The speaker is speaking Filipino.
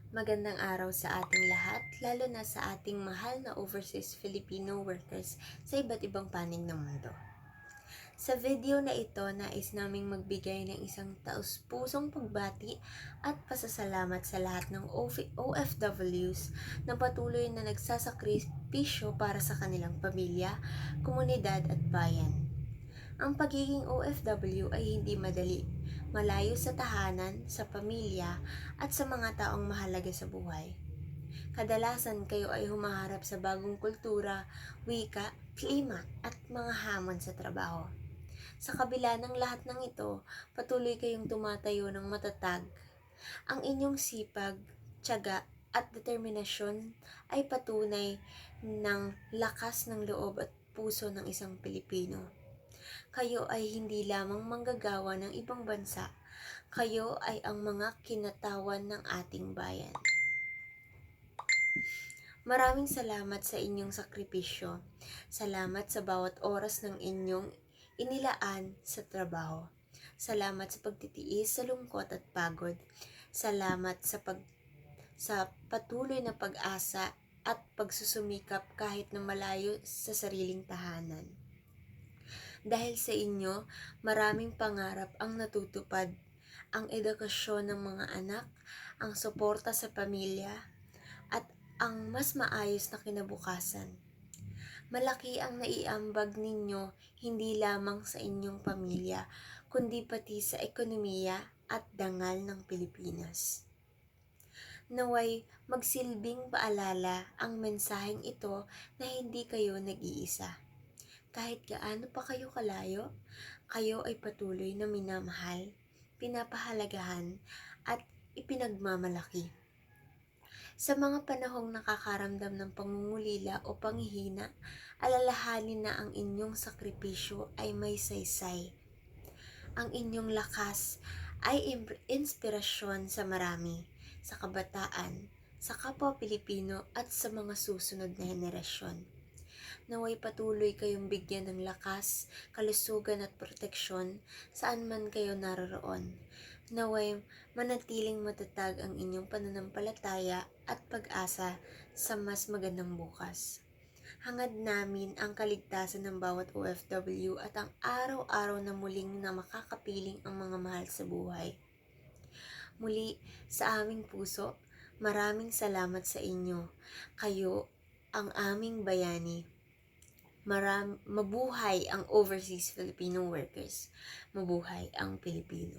Magandang araw sa ating lahat, lalo na sa ating mahal na overseas Filipino workers sa iba't ibang panig ng mundo. Sa video na ito, nais naming magbigay ng isang taus-pusong pagbati at pasasalamat sa lahat ng OFWs na patuloy na nagsasakripisyo para sa kanilang pamilya, komunidad at bayan. Ang pagiging OFW ay hindi madali, malayo sa tahanan, sa pamilya, at sa mga taong mahalaga sa buhay. Kadalasan kayo ay humaharap sa bagong kultura, wika, klima, at mga hamon sa trabaho. Sa kabila ng lahat ng ito, patuloy kayong tumatayo ng matatag. Ang inyong sipag, tiyaga, at determinasyon ay patunay ng lakas ng loob at puso ng isang Pilipino. Kayo ay hindi lamang manggagawa ng ibang bansa, kayo ay ang mga kinatawan ng ating bayan. Maraming salamat sa inyong sakripisyo. Salamat sa bawat oras ng inyong inilaan sa trabaho. Salamat sa pagtitiis sa lungkot at pagod. Salamat sa patuloy na pag-asa at pagsusumikap kahit na malayo sa sariling tahanan. Dahil sa inyo, maraming pangarap ang natutupad. Ang edukasyon ng mga anak, ang suporta sa pamilya, at ang mas maayos na kinabukasan. Malaki ang naiambag ninyo hindi lamang sa inyong pamilya, kundi pati sa ekonomiya at dangal ng Pilipinas. Naway magsilbing paalala ang mensaheng ito na hindi kayo nag-iisa. Kahit gaano pa kayo kalayo, kayo ay patuloy na minamahal, pinapahalagahan, at ipinagmamalaki. Sa mga panahong nakakaramdam ng pangungulila o panghihina, alalahanin na ang inyong sakripisyo ay may saysay. Ang inyong lakas ay inspirasyon sa marami, sa kabataan, sa kapwa Pilipino at sa mga susunod na henerasyon. Naway patuloy kayong bigyan ng lakas, kalusugan at proteksyon saan man kayo naroroon. Naway manatiling matatag ang inyong pananampalataya at pag-asa sa mas magandang bukas. Hangad namin ang kaligtasan ng bawat OFW at ang araw-araw na muling na makakapiling ang mga mahal sa buhay. Muli, sa aming puso, maraming salamat sa inyo. Kayo ang aming bayani. Mabuhay ang overseas Filipino workers. Mabuhay ang Pilipino.